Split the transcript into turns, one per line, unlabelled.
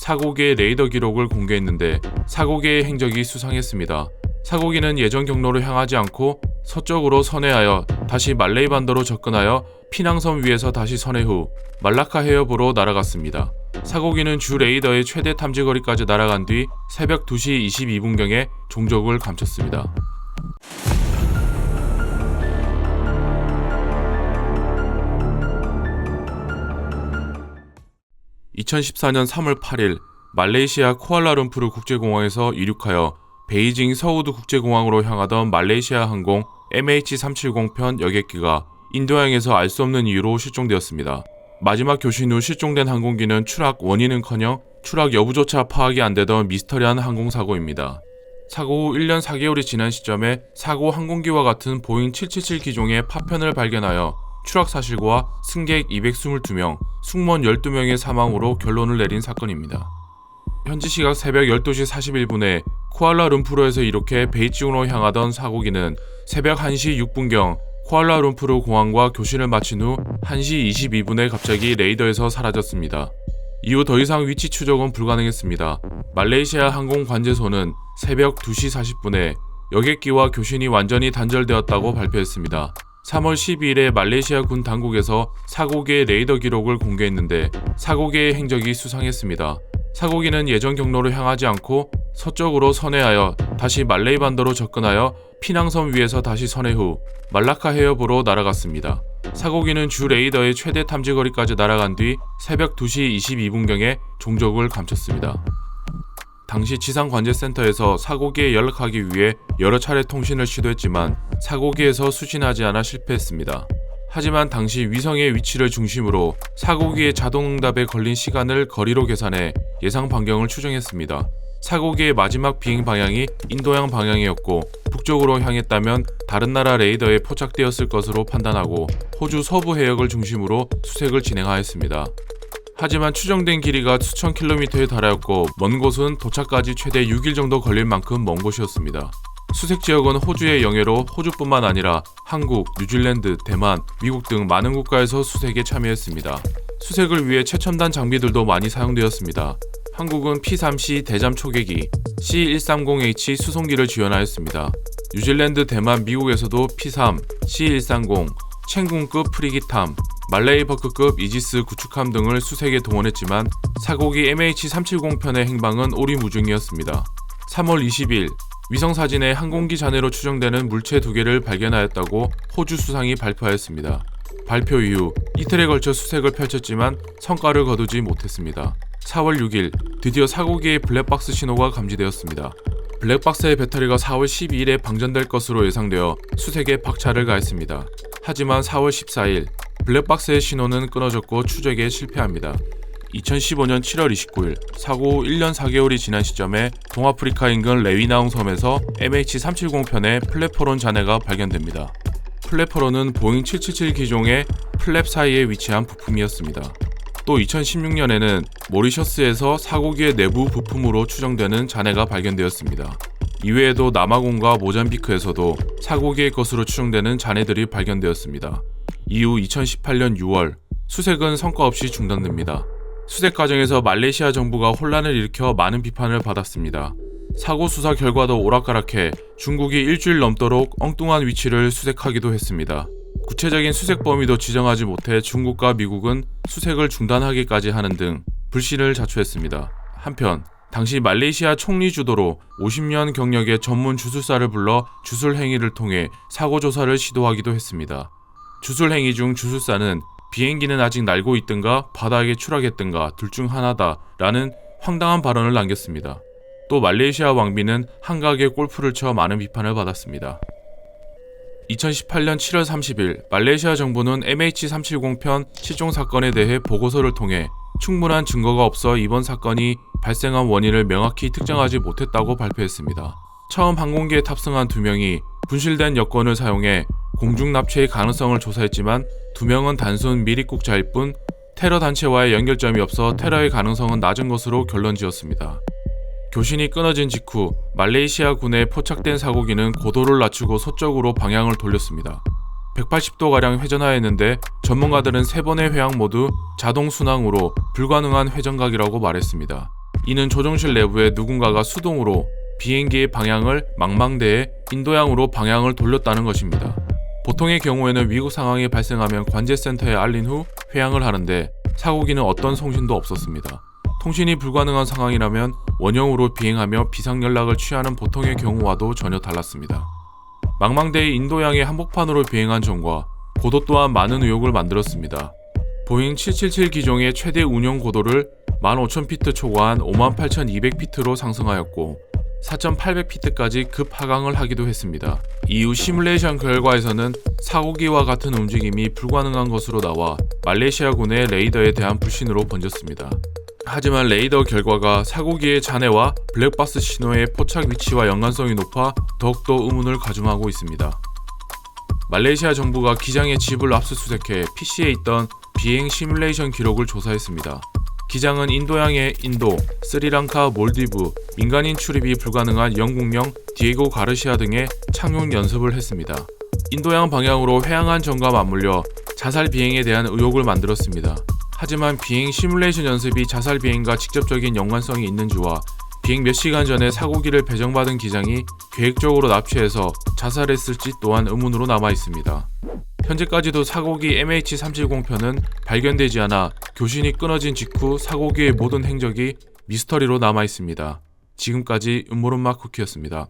사고기의 레이더 기록을 공개했는데 사고기의 행적이 수상했습니다. 사고기는 예전 경로로 향하지 않고 서쪽으로 선회하여 다시 말레이 반도로 접근하여 피낭섬 위에서 다시 선회 후 말라카 해협으로 날아갔습니다. 사고기는 주 레이더의 최대 탐지거리까지 날아간 뒤 새벽 2시 22분경에 종족을 감췄습니다. 2014년 3월 8일 말레이시아 쿠알라룸푸르 국제공항에서 이륙하여 베이징 서우드 국제공항으로 향하던 말레이시아 항공 MH370편 여객기가 인도양에서 알 수 없는 이유로 실종되었습니다. 마지막 교신 후 실종된 항공기는 추락 원인은커녕 추락 여부조차 파악이 안 되던 미스터리한 항공사고입니다. 사고 후 1년 4개월이 지난 시점에 사고 항공기와 같은 보잉 777 기종의 파편을 발견하여 추락 사실과 승객 222명, 승무원 12명의 사망으로 결론을 내린 사건입니다. 현지 시각 새벽 12시 41분에 쿠알라룸푸르에서 이렇게 베이징으로 향하던 사고기는 새벽 1시 6분경 쿠알라룸푸르 공항과 교신을 마친 후 1시 22분에 갑자기 레이더에서 사라졌습니다. 이후 더 이상 위치 추적은 불가능했습니다. 말레이시아 항공관제소는 새벽 2시 40분에 여객기와 교신이 완전히 단절되었다고 발표했습니다. 3월 12일에 말레이시아 군 당국에서 사고기의 레이더 기록을 공개했는데 사고기의 행적이 수상했습니다. 사고기는 예전 경로로 향하지 않고 서쪽으로 선회하여 다시 말레이 반도로 접근하여 피낭섬 위에서 다시 선회 후 말라카 해협으로 날아갔습니다. 사고기는 주 레이더의 최대 탐지거리까지 날아간 뒤 새벽 2시 22분경에 종족을 감췄습니다. 당시 지상관제센터에서 사고기에 연락하기 위해 여러 차례 통신을 시도했지만 사고기에서 수신하지 않아 실패했습니다. 하지만 당시 위성의 위치를 중심으로 사고기의 자동응답에 걸린 시간을 거리로 계산해 예상 반경을 추정했습니다. 사고기의 마지막 비행 방향이 인도양 방향이었고 북쪽으로 향했다면 다른 나라 레이더에 포착되었을 것으로 판단하고 호주 서부 해역을 중심으로 수색을 진행하였습니다. 하지만 추정된 길이가 수천 킬로미터에 달하였고 먼 곳은 도착까지 최대 6일 정도 걸릴 만큼 먼 곳이었습니다. 수색 지역은 호주의 영해로 호주뿐만 아니라 한국, 뉴질랜드, 대만, 미국 등 많은 국가에서 수색에 참여했습니다. 수색을 위해 최첨단 장비들도 많이 사용되었습니다. 한국은 P3C 대잠 초계기, C130H 수송기를 지원하였습니다. 뉴질랜드, 대만, 미국에서도 P3, C130, 챙군급 프리기탐, 말레이버크급 이지스 구축함 등을 수색에 동원했지만 사고기 MH370편의 행방은 오리무중이었습니다. 3월 20일 위성사진에 항공기 잔해로 추정되는 물체 2개를 발견하였다고 호주 수상이 발표하였습니다. 발표 이후 이틀에 걸쳐 수색을 펼쳤지만 성과를 거두지 못했습니다. 4월 6일 드디어 사고기의 블랙박스 신호가 감지되었습니다. 블랙박스의 배터리가 4월 12일에 방전될 것으로 예상되어 수색에 박차를 가했습니다. 하지만 4월 14일 블랙박스의 신호는 끊어졌고 추적에 실패합니다. 2015년 7월 29일 사고 후 1년 4개월이 지난 시점에 동아프리카 인근 레위나웅 섬에서 MH370편의 플랫포론 잔해가 발견됩니다. 플랫포론은 보잉 777 기종의 플랩 사이에 위치한 부품이었습니다. 또 2016년에는 모리셔스에서 사고기의 내부 부품으로 추정되는 잔해가 발견되었습니다. 이외에도 남아공과 모잠비크에서도 사고기의 것으로 추정되는 잔해들이 발견되었습니다. 이후 2018년 6월 수색은 성과 없이 중단됩니다. 수색 과정에서 말레이시아 정부가 혼란을 일으켜 많은 비판을 받았습니다. 사고 수사 결과도 오락가락해 중국이 일주일 넘도록 엉뚱한 위치를 수색하기도 했습니다. 구체적인 수색 범위도 지정하지 못해 중국과 미국은 수색을 중단하기까지 하는 등 불신을 자초했습니다. 한편 당시 말레이시아 총리 주도로 50년 경력의 전문 주술사를 불러 주술 행위를 통해 사고 조사를 시도하기도 했습니다. 주술 행위 중 주술사는 비행기는 아직 날고 있든가 바닥에 추락했든가 둘 중 하나다 라는 황당한 발언을 남겼습니다. 또 말레이시아 왕비는 한가하게 골프를 쳐 많은 비판을 받았습니다. 2018년 7월 30일 말레이시아 정부는 MH370편 실종 사건에 대해 보고서를 통해 충분한 증거가 없어 이번 사건이 발생한 원인을 명확히 특정하지 못했다고 발표했습니다. 처음 항공기에 탑승한 2명이 분실된 여권을 사용해 공중 납치의 가능성을 조사했지만 2명은 단순 미립국자일 뿐 테러 단체와의 연결점이 없어 테러의 가능성은 낮은 것으로 결론지었습니다. 교신이 끊어진 직후 말레이시아 군에 포착된 사고기는 고도를 낮추고 서쪽으로 방향을 돌렸습니다. 180도가량 회전하였는데 전문가들은 3번의 회항 모두 자동 순항으로 불가능한 회전각이라고 말했습니다. 이는 조종실 내부에 누군가가 수동으로 비행기의 방향을 망망대해 인도양으로 방향을 돌렸다는 것입니다. 보통의 경우에는 위급 상황이 발생하면 관제센터에 알린 후 회항을 하는데 사고기는 어떤 송신도 없었습니다. 통신이 불가능한 상황이라면 원형으로 비행하며 비상연락을 취하는 보통의 경우와도 전혀 달랐습니다. 망망대의 인도양의 한복판으로 비행한 점과 고도 또한 많은 의혹을 만들었습니다. 보잉 777 기종의 최대 운용 고도를 15,000피트 초과한 58,200피트로 상승하였고 4,800피트까지 급하강을 하기도 했습니다. 이후 시뮬레이션 결과에서는 사고기와 같은 움직임이 불가능한 것으로 나와 말레이시아군의 레이더에 대한 불신으로 번졌습니다. 하지만 레이더 결과가 사고기의 잔해와 블랙박스 신호의 포착 위치와 연관성이 높아 더욱더 의문을 가중하고 있습니다. 말레이시아 정부가 기장의 집을 압수수색해 PC에 있던 비행 시뮬레이션 기록을 조사했습니다. 기장은 인도양의 인도, 스리랑카, 몰디브, 민간인 출입이 불가능한 영국령 디에고 가르시아 등의 착륙 연습을 했습니다. 인도양 방향으로 회항한 점과 맞물려 자살 비행에 대한 의혹을 만들었습니다. 하지만 비행 시뮬레이션 연습이 자살 비행과 직접적인 연관성이 있는지와 비행 몇 시간 전에 사고기를 배정받은 기장이 계획적으로 납치해서 자살했을지 또한 의문으로 남아 있습니다. 현재까지도 사고기 MH370편은 발견되지 않아 교신이 끊어진 직후 사고기의 모든 행적이 미스터리로 남아 있습니다. 지금까지 음모론마 쿠키였습니다.